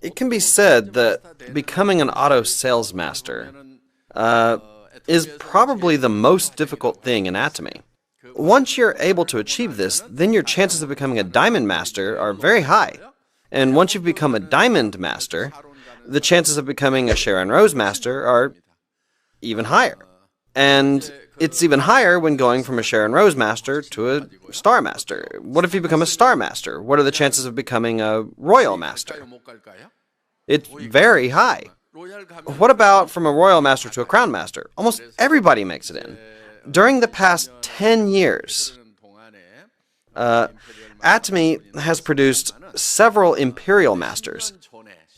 it can be said that becoming an auto sales master is probably the most difficult thing in Atomy. Once you're able to achieve this, then your chances of becoming a diamond master are very high. And once you've become a diamond master, the chances of becoming a Sharon Rose master are even higher. And it's even higher when going from a Sharon Rose master to a star master. What if you become a star master? What are the chances of becoming a royal master? It's very high. What about from a royal master to a crown master? Almost everybody makes it in. During the past 10 years, Atomy has produced several imperial masters.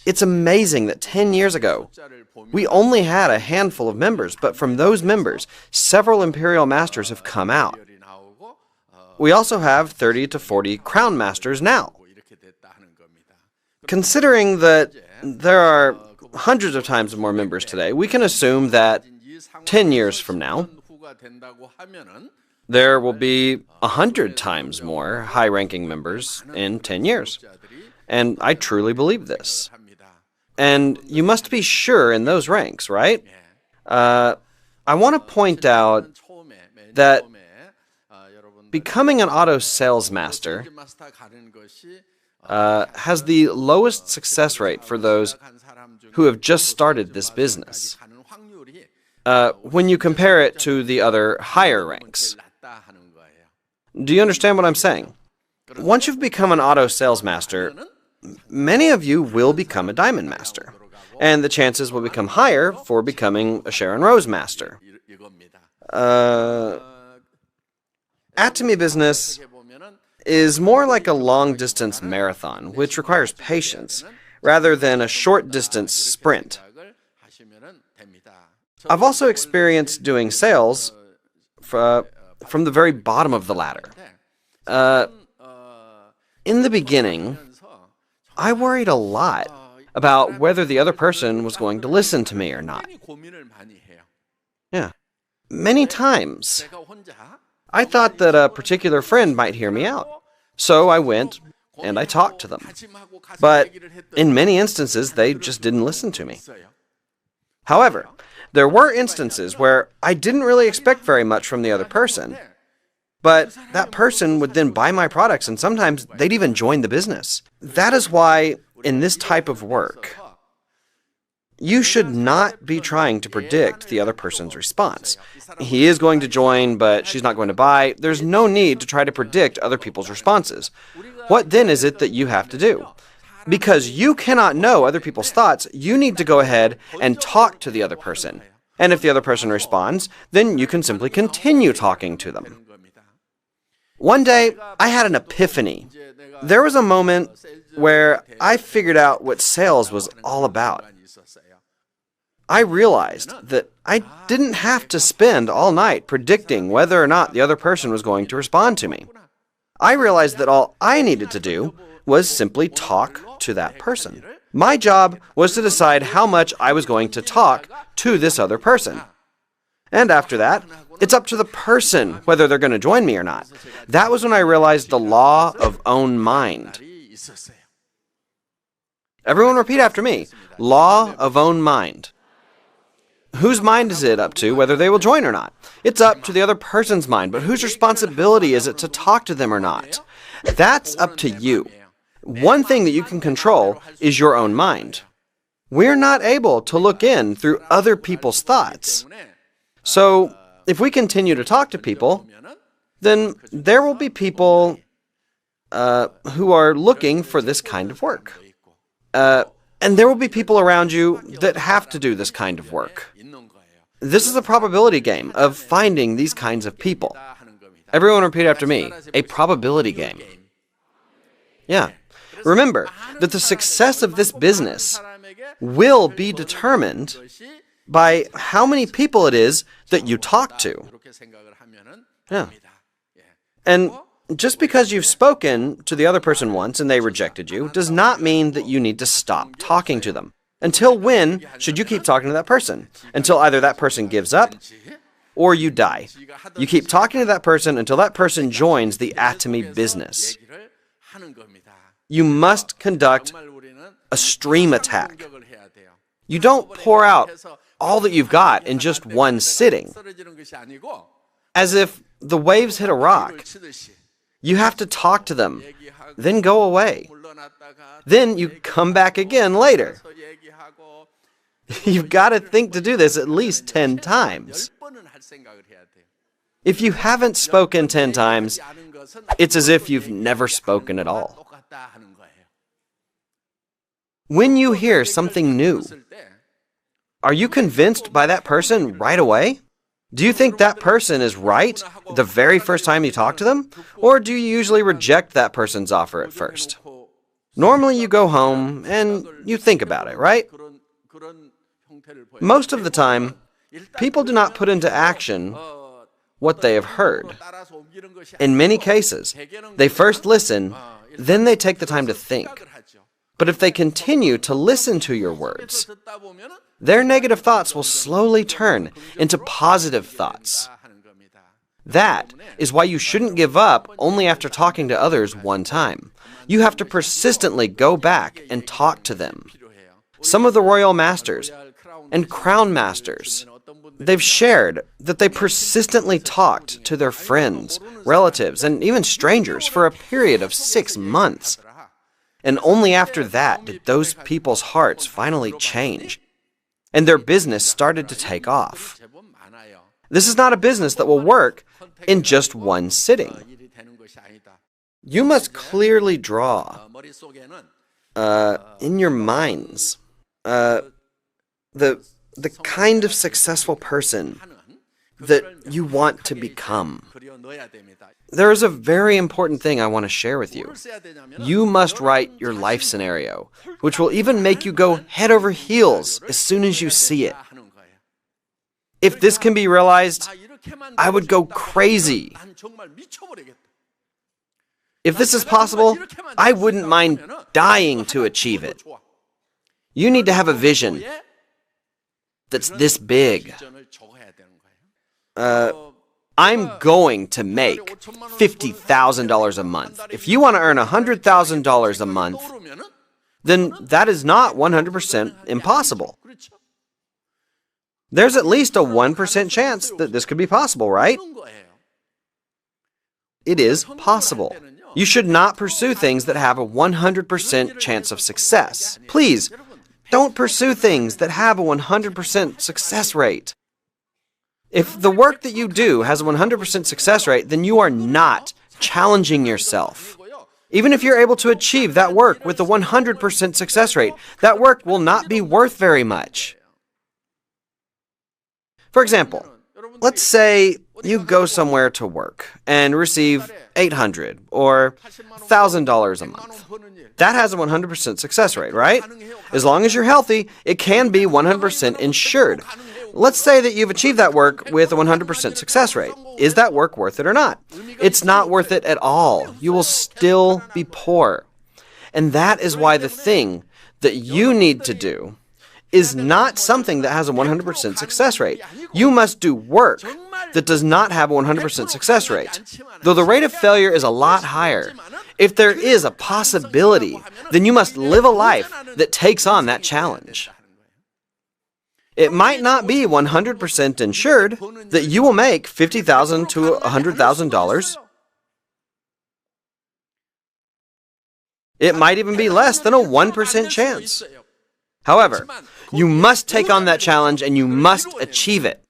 It's amazing that 10 years ago, we only had a handful of members, but from those members, several imperial masters have come out. We also have 30 to 40 crown masters now. Considering that there are hundreds of times more members today, we can assume that 10 years from now, there will be 100 times more high-ranking members in 10 years. And I truly believe this. And you must be sure in those ranks, right? I want to point out that becoming an auto sales master has the lowest success rate for those who have just started this business when you compare it to the other higher ranks. Do you understand what I'm saying? Once you've become an auto sales master, many of you will become a diamond master, and the chances will become higher for becoming a Sharon Rose master. Atomy business is more like a long-distance marathon, which requires patience, rather than a short-distance sprint. I've also experienced doing sales from the very bottom of the ladder. In the beginning, I worried a lot about whether the other person was going to listen to me or not. Yeah. Many times, I thought that a particular friend might hear me out. So I went and I talked to them. But in many instances, they just didn't listen to me. However, there were instances where I didn't really expect very much from the other person, but that person would then buy my products, and sometimes they'd even join the business. That is why, in this type of work, you should not be trying to predict the other person's response. He is going to join, but she's not going to buy. There's no need to try to predict other people's responses. What then is it that you have to do? Because you cannot know other people's thoughts, you need to go ahead and talk to the other person. And if the other person responds, then you can simply continue talking to them. One day, I had an epiphany. There was a moment where I figured out what sales was all about. I realized that I didn't have to spend all night predicting whether or not the other person was going to respond to me. I realized that all I needed to do was simply talk to that person. My job was to decide how much I was going to talk to this other person. And after that, it's up to the person whether they're going to join me or not. That was when I realized the law of own mind. Everyone repeat after me. Law of own mind. Whose mind is it up to whether they will join or not? It's up to the other person's mind, but whose responsibility is it to talk to them or not? That's up to you. One thing that you can control is your own mind. We're not able to look in through other people's thoughts. So, if we continue to talk to people, then there will be people who are looking for this kind of work. And there will be people around you that have to do this kind of work. This is a probability game of finding these kinds of people. Everyone repeat after me. A probability game. Yeah. Remember that the success of this business will be determined by how many people it is that you talk to. Yeah. And just because you've spoken to the other person once and they rejected you does not mean that you need to stop talking to them. Until when should you keep talking to that person? Until either that person gives up or you die. You keep talking to that person until that person joins the Atomy business. You must conduct a a stream attack. You don't pour out all that you've got in just one sitting, as if the waves hit a rock. You have to talk to them, then go away. Then you come back again later. You've got to think to do this at least 10 times. If you haven't spoken 10 times, it's as if you've never spoken at all. When you hear something new, are you convinced by that person right away? Do you think that person is right the very first time you talk to them? Or do you usually reject that person's offer at first? Normally you go home and you think about it, right? Most of the time, people do not put into action what they have heard. In many cases, they first listen, then they take the time to think. But if they continue to listen to your words, their negative thoughts will slowly turn into positive thoughts. That is why you shouldn't give up only after talking to others one time. You have to persistently go back and talk to them. Some of the royal masters and crown masters, they've shared that they persistently talked to their friends, relatives, and even strangers for a period of 6 months. And only after that did those people's hearts finally change, and their business started to take off. This is not a business that will work in just one sitting. You must clearly draw in your minds the kind of successful person that you want to become. There is a very important thing I want to share with you. You must write your life scenario, which will even make you go head over heels as soon as you see it. If this can be realized, I would go crazy. If this is possible, I wouldn't mind dying to achieve it. You need to have a vision that's this big. I'm going to make $50,000 a month. If you want to earn $100,000 a month, then that is not 100% impossible. There's at least a 1% chance that this could be possible, right? It is possible. You should not pursue things that have a 100% chance of success. Please, don't pursue things that have a 100% success rate. If the work that you do has a 100% success rate, then you are not challenging yourself. Even if you're able to achieve that work with a 100% success rate, that work will not be worth very much. For example, let's say you go somewhere to work and receive $800 or $1,000 a month. That has a 100% success rate, right? As long as you're healthy, it can be 100% insured. Let's say that you've achieved that work with a 100% success rate. Is that work worth it or not? It's not worth it at all. You will still be poor. And that is why the thing that you need to do is not something that has a 100% success rate. You must do work that does not have a 100% success rate, though the rate of failure is a lot higher. If there is a possibility, then you must live a life that takes on that challenge. It might not be 100% insured that you will make $50,000 to $100,000. It might even be less than a 1% chance. However, you must take on that challenge and you must achieve it.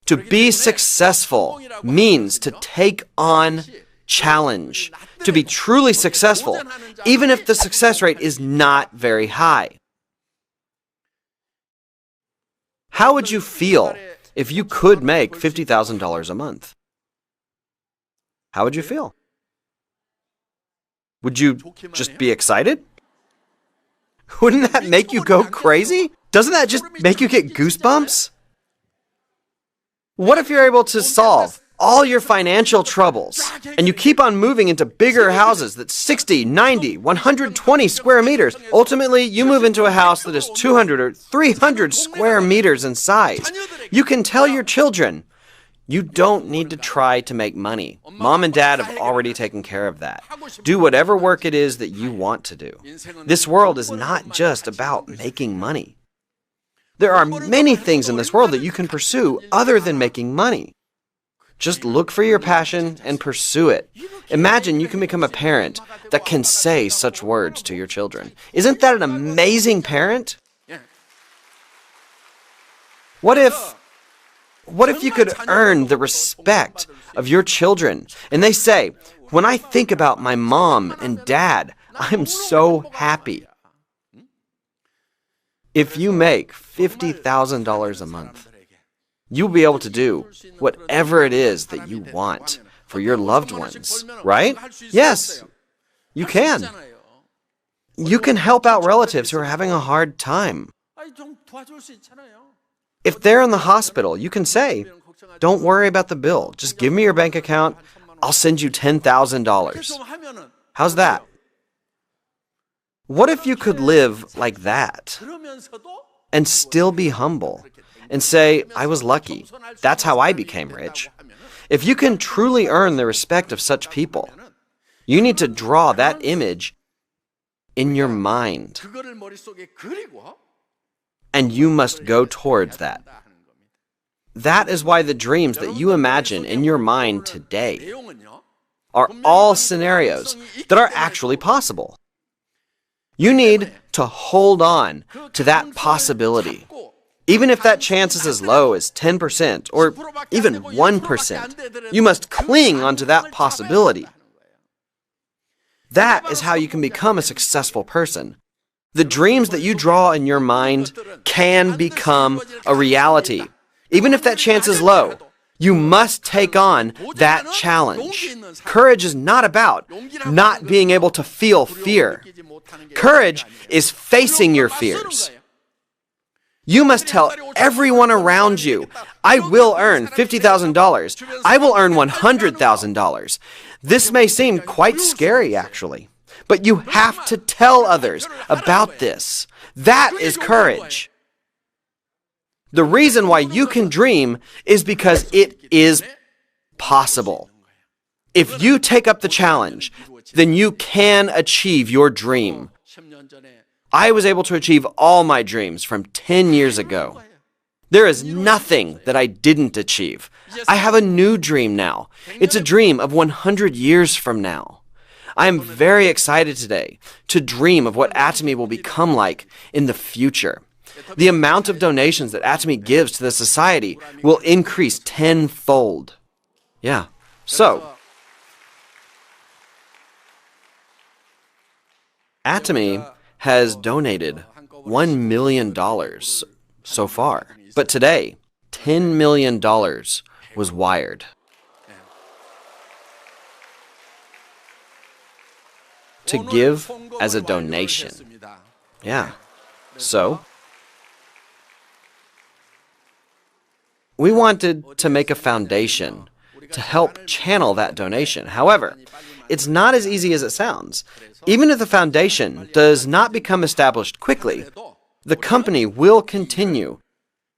To be successful means to take on challenge, to be truly successful, even if the success rate is not very high. How would you feel if you could make $50,000 a month? How would you feel? Would you just be excited? Wouldn't that make you go crazy? Doesn't that just make you get goosebumps? What if you're able to solve all your financial troubles and you keep on moving into bigger houses that's 60, 90, 120 square meters? Ultimately, you move into a house that is 200 or 300 square meters in size. You can tell your children, You don't need to try to make money. Mom and Dad have already taken care of that. Do whatever work it is that you want to do. This world is not just about making money. There are many things in this world that you can pursue other than making money. Just look for your passion and pursue it. Imagine you can become a parent that can say such words to your children. Isn't that an amazing parent? What if you could earn the respect of your children and they say, "When I think about my mom and dad, I'm so happy." If you make $50,000 a month, you'll be able to do whatever it is that you want for your loved ones, right? Yes, you can. You can help out relatives who are having a hard time. If they're in the hospital, you can say, "Don't worry about the bill. Just give me your bank account. I'll send you $10,000. How's that? What if you could live like that and still be humble and say, "I was lucky. That's how I became rich"? If you can truly earn the respect of such people, you need to draw that image in your mind. And you must go towards that. That is why the dreams that you imagine in your mind today are all scenarios that are actually possible. You need to hold on to that possibility. Even if that chance is as low as 10% or even 1%, you must cling onto that possibility. That is how you can become a successful person. The dreams that you draw in your mind can become a reality. Even if that chance is low, you must take on that challenge. Courage is not about not being able to feel fear. Courage is facing your fears. You must tell everyone around you, "I will earn $50,000. I will earn $100,000. This may seem quite scary, actually. But you have to tell others about this. That is courage. The reason why you can dream is because it is possible. If you take up the challenge, then you can achieve your dream. I was able to achieve all my dreams from 10 years ago. There is nothing that I didn't achieve. I have a new dream now. It's a dream of 100 years from now. I am very excited today to dream of what Atomy will become like in the future. The amount of donations that Atomy gives to the society will increase tenfold. Yeah. So, Atomy has donated $1 million so far. But today, $10 million was wired. To give as a donation. Yeah. So, we wanted to make a foundation to help channel that donation. However, it's not as easy as it sounds. Even if the foundation does not become established quickly, the company will continue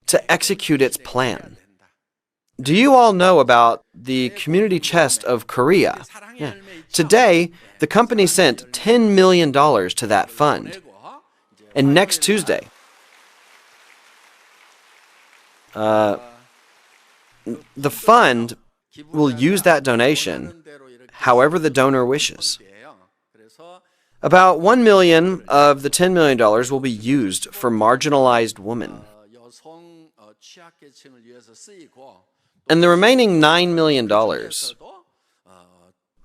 to execute its plan. Do you all know about the Community Chest of Korea? Yeah. Today, the company sent $10 million to that fund. And next Tuesday, the fund will use that donation however the donor wishes. About $1 million of the $10 million will be used for marginalized women. And the remaining $9 million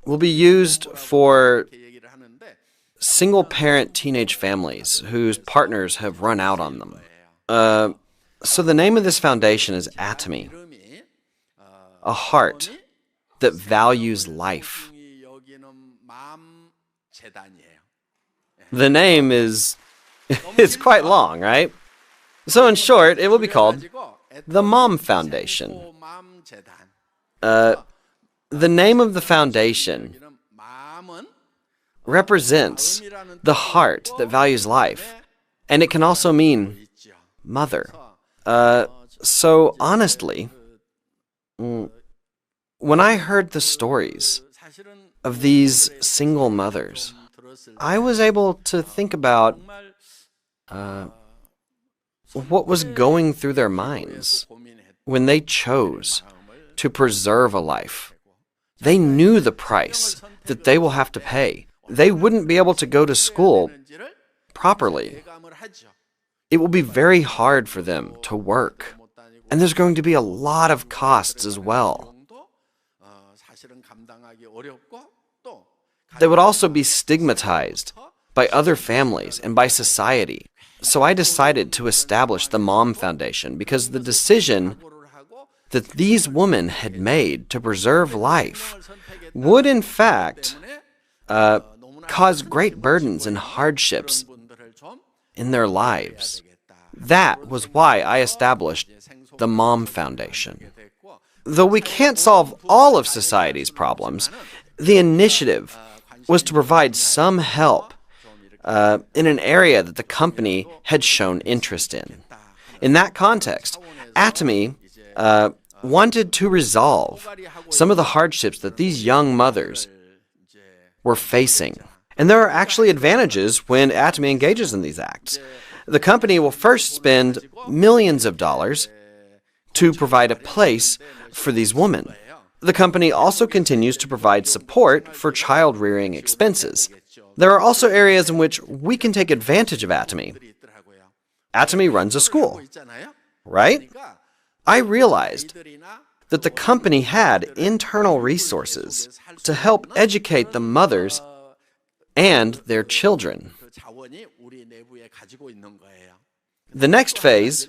will be used for single-parent teenage families whose partners have run out on them. So the name of this foundation is Atomy, a heart that values life. The name is it's quite long, right? So in short, it will be called the Mom Foundation. The name of the foundation represents the heart that values life, and it can also mean mother. So honestly, When I heard the stories of these single mothers, I was able to think about what was going through their minds when they chose to preserve a life. They knew the price that they will have to pay. They wouldn't be able to go to school properly. It will be very hard for them to work. And there's going to be a lot of costs as well. They would also be stigmatized by other families and by society. So I decided to establish the Mom Foundation because the decision that these women had made to preserve life would, in fact, cause great burdens and hardships in their lives. That was why I established the Mom Foundation. Though we can't solve all of society's problems, the initiative was to provide some help in an area that the company had shown interest in. In that context, Atomy wanted to resolve some of the hardships that these young mothers were facing. And there are actually advantages when Atomy engages in these acts. The company will first spend millions of dollars to provide a place for these women. The company also continues to provide support for child-rearing expenses. There are also areas in which we can take advantage of Atomy. Atomy runs a school, right? I realized that the company had internal resources to help educate the mothers and their children. The next phase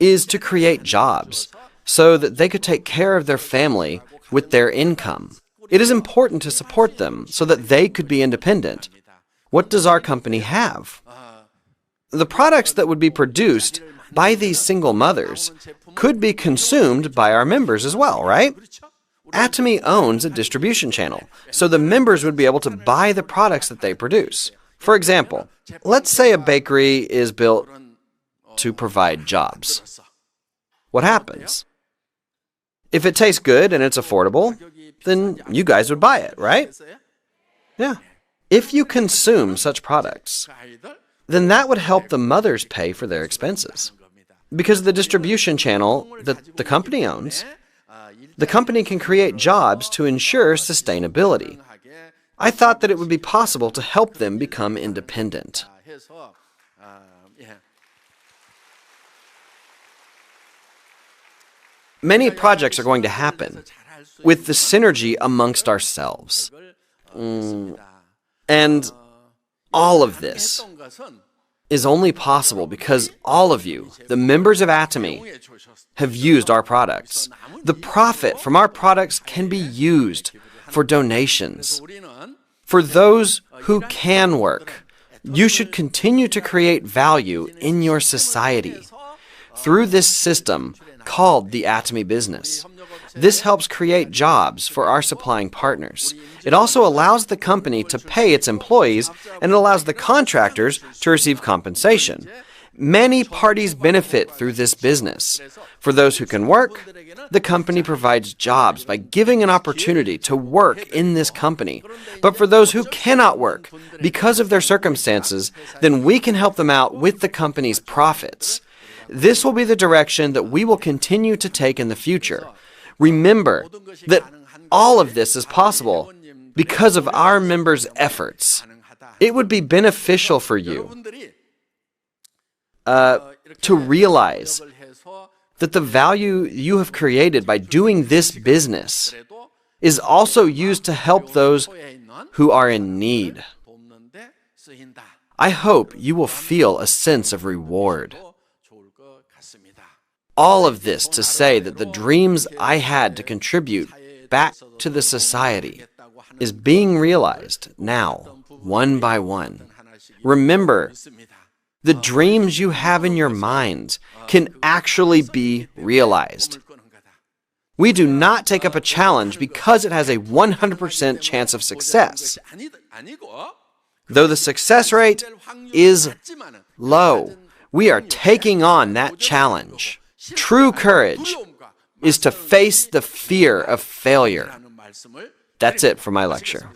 is to create jobs so that they could take care of their family with their income. It is important to support them so that they could be independent. What does our company have? The products that would be produced by these single mothers could be consumed by our members as well, right? Atomy owns a distribution channel, so the members would be able to buy the products that they produce. For example, let's say a bakery is built to provide jobs. What happens? If it tastes good and it's affordable, then you guys would buy it, right? Yeah. If you consume such products, then that would help the mothers pay for their expenses. Because of the distribution channel that the company owns, the company can create jobs to ensure sustainability. I thought that it would be possible to help them become independent. Many projects are going to happen with the synergy amongst ourselves. And all of this is only possible because all of you, the members of Atomy, have used our products. The profit from our products can be used for donations. For those who can work, you should continue to create value in your society through this system called the Atomy business. This helps create jobs for our supplying partners. It also allows the company to pay its employees, and it allows the contractors to receive compensation. Many parties benefit through this business. For those who can work, the company provides jobs by giving an opportunity to work in this company. But for those who cannot work because of their circumstances, then we can help them out with the company's profits. This will be the direction that we will continue to take in the future. Remember that all of this is possible because of our members' efforts. It would be beneficial for you to realize that the value you have created by doing this business is also used to help those who are in need. I hope you will feel a sense of reward. All of this to say that the dreams I had to contribute back to the society is being realized now, one by one. Remember, the dreams you have in your minds can actually be realized. We do not take up a challenge because it has a 100% chance of success. Though the success rate is low, we are taking on that challenge. True courage is to face the fear of failure. That's it for my lecture.